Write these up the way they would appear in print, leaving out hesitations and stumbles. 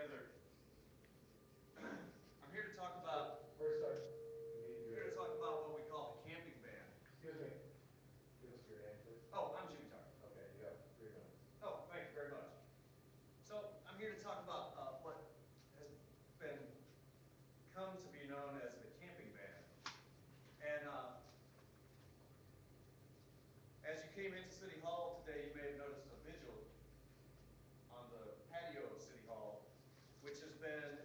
together. I'm here to talk about what we call the camping ban. Excuse me. Give us your name, please. Oh, I'm Jimmy Tarr. Okay, you have 3 minutes. Oh, thank you very much. So I'm here to talk about what has been come to be known as the camping ban. And as you came into City Hall today, you may have noticed a vigil on the patio of City Hall, which has been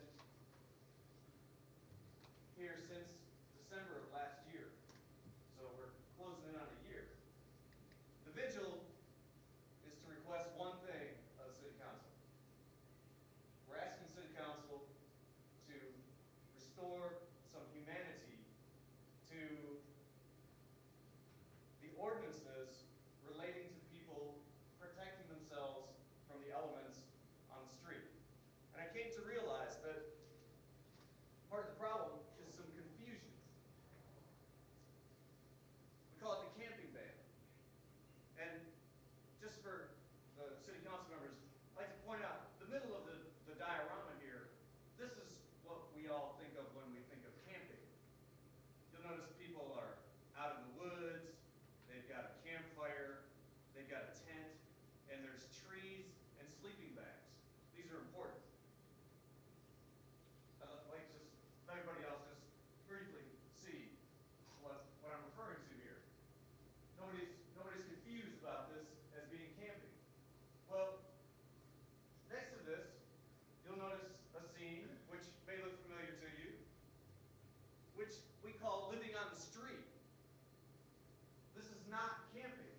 here since December of last year. So we're closing in on a year. The vigil is to request one thing of the City Council. We're asking City Council to restore some humanity to the ordinances relating to people protecting themselves from the elements on the street. And I came to realize that part of the problem is some confusion. We call it the camping ban. And just for the city council members, I'd like to point out the middle of the diorama here, this is what we all think of when we think of camping. You'll notice people are out in the woods, they've got a campfire, they've got a tent, and there's trees and sleeping bags. These are important. Like just let everybody else just briefly see what I'm referring to here. Nobody's confused about this as being camping. Well, next to this, you'll notice a scene which may look familiar to you, which we call living on the street. This is not camping.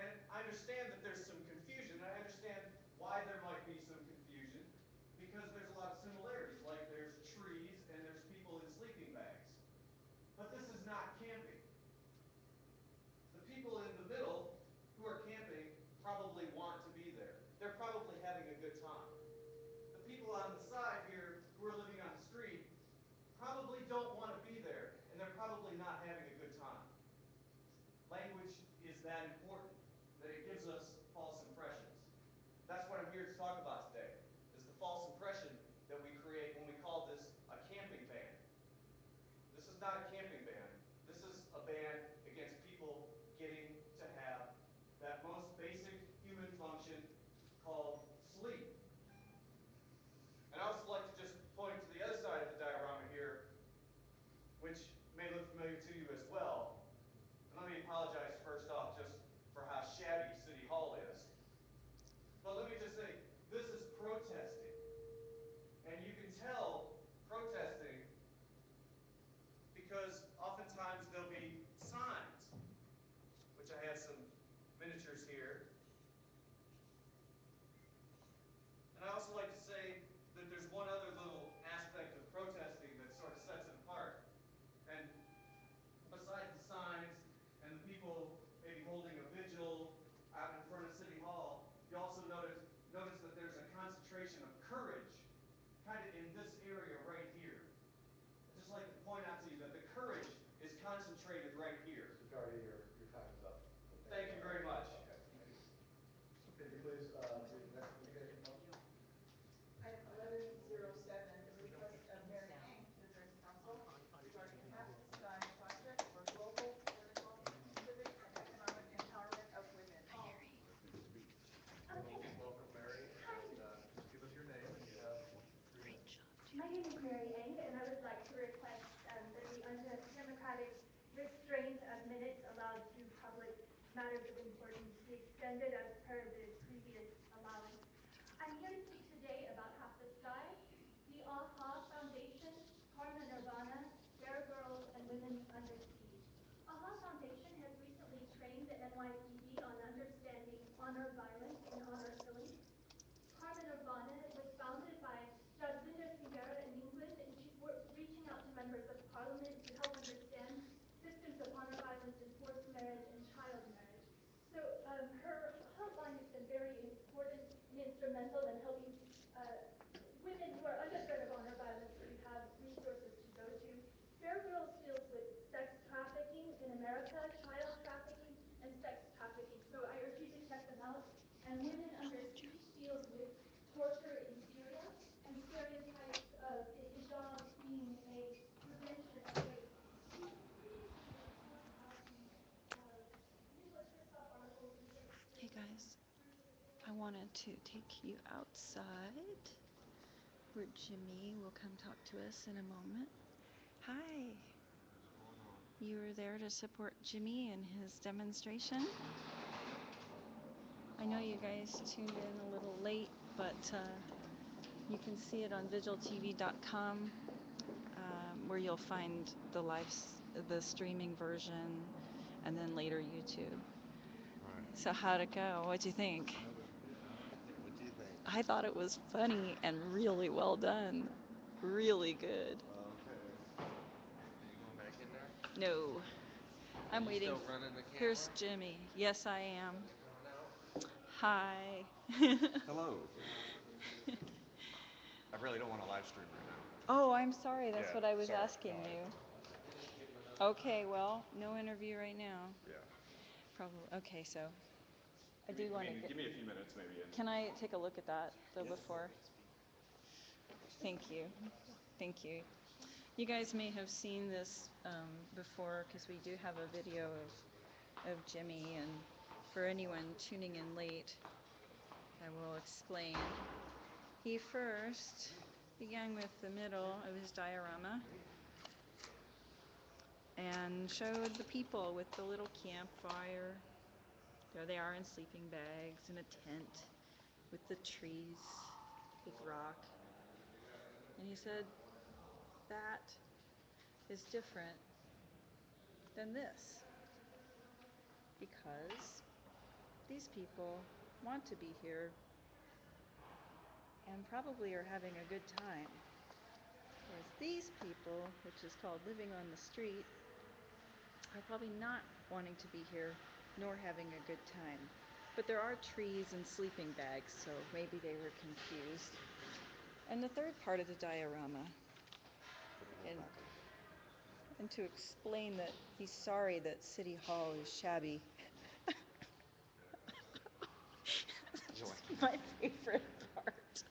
And I understand that there's some confusion. I understand why there might be some confusion, because there's a lot of similarities, like there's trees and there's people in sleeping bags. But this is not camping. The people in the middle who are camping probably want to be there. They're probably having a good time. The people on the side here who are living on the street probably don't want to be there, and they're probably not having a good time. Language is that important, that it gives us false impressions. That's what I'm here to talk about today, is the false impression that we create when we call this a camping ban. This is not a camping ban. This is a ban against people getting to have that most basic human function called sleep. And I also like to just point to the other side of the diorama here, which may look familiar to you as well. And let me apologize first off just for how shabby City Hall is. But let me just say, this is protesting. And you can tell protesting because oftentimes there'll be signs, which I have some miniatures here. And I also like to say that there's one other little aspect of protesting that sort of sets it apart. And besides the signs and the people maybe holding a vigil out in front of City Hall, you also notice that there's a concentration of courage kind of in this area right here. I'd just like to point out to you that the courage is concentrated right here. Mr. Carty, your time is up. Thank you very much. Okay. Could you please read the next communication? Item 1107, the request of Mary Ann to address council regarding half the sky project for global, political, civic, and economic empowerment of women. Welcome, Mary. And just give us your name and you have 3 minutes. My name is Mary Eng, and I would like to request that the undemocratic restraint of minutes allowed to public matters of importance be extended as per the previous allowance. I'm here to speak today about Half the Sky, the AHA Foundation, Karma Nirvana, Bear Girls, and Women Under Siege. AHA Foundation has recently trained the NYPD on understanding honor violence and honor killing. Karma Nirvana was founded by Jasvinder Singh in England, and she's reaching out to members of parliament to help understand systems of honor violence in forced marriage and child marriage. So her to take you outside where Jimmy will come talk to us in a moment. Hi. You were there to support Jimmy in his demonstration. I know you guys tuned in a little late, but you can see it on vigiltv.com, where you'll find the streaming version, and then later YouTube. Right. So how'd it go? What'd you think? What do you think? I thought it was funny and really well done. Really good. Okay. Are you going back in there? No, I'm Are you waiting. still running the camera? Here's Jimmy. Yes, I am. Are you coming out? Hi. Hello. I really don't want to live stream right now. Oh, I'm sorry. That's Yeah, what I was sorry. asking No, you. Okay, well, no interview right now. Yeah. Probably. Okay, so I do want to. Give me a few minutes maybe. Can I take a look at that though Yeah. before? Thank you. Thank you. You guys may have seen this before because we do have a video of Jimmy, and for anyone tuning in late, I will explain. He first began with the middle of his diorama and showed the people with the little campfire. There they are in sleeping bags in a tent with the trees, big rock. And he said, that is different than this because these people want to be here and probably are having a good time. Whereas these people, which is called living on the street, are probably not wanting to be here nor having a good time. But there are trees and sleeping bags, so maybe they were confused. And the third part of the diorama, and to explain that he's sorry that City Hall is shabby. My favorite part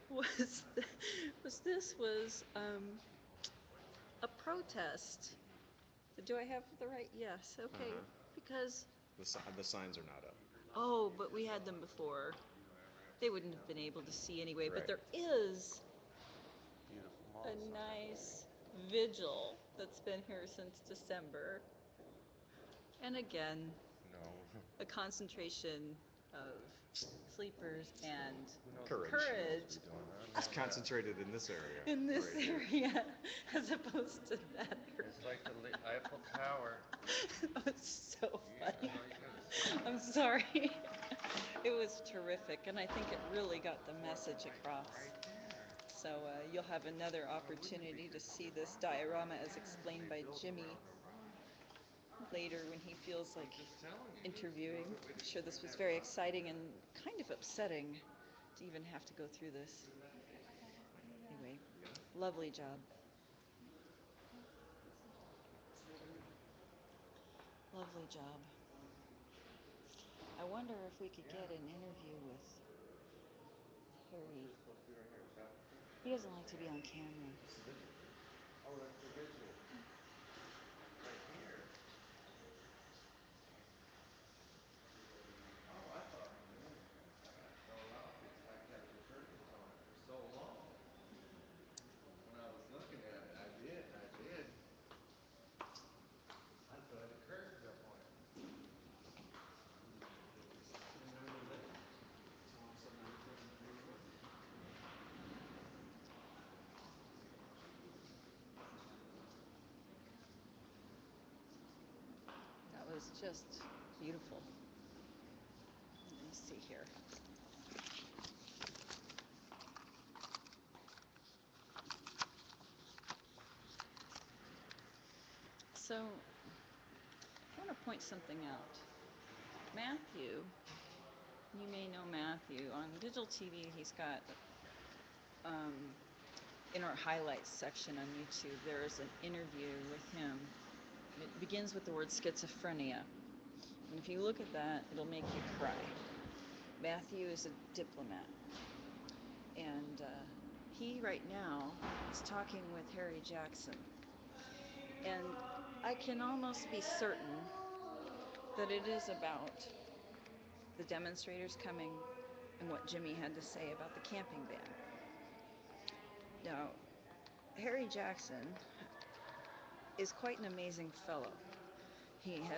was a protest. Do I have the right? Yes. Okay. Because The signs are not up. oh, but we had them before. They wouldn't have been able to see anyway. Right. But there is Beautiful mall a sign. nice vigil that's been here since December. And again, No. a concentration of sleepers and Courage. It's concentrated in this area. in this right here. area as opposed to that area. It's like the Eiffel Tower. Oh, it's so funny. I'm sorry. It was terrific, and I think it really got the message across. So you'll have another opportunity to see this diorama as explained by Jimmy later when he feels like interviewing. I'm sure this was very exciting and kind of upsetting to even have to go through this. Anyway, lovely job. Lovely job. I wonder if we could get an interview with Harry. He doesn't like to be on camera. Oh, that's the vigil. Right here. Oh, I thought, man, I got thrown off because I kept the curtains on for so long. When I was looking at it, I did. I threw the curtains up on it. That was just beautiful. Let me see here. So, I want to point something out. Matthew, you may know Matthew. On Digital TV, he's got, in our highlights section on YouTube, there is an interview with him. It begins with the word schizophrenia. And if you look at that, it'll make you cry. Matthew is a diplomat. And he, right now, is talking with Harry Jackson. And I can almost be certain that it is about the demonstrators coming and what Jimmy had to say about the camping ban. Now, Harry Jackson is quite an amazing fellow. He has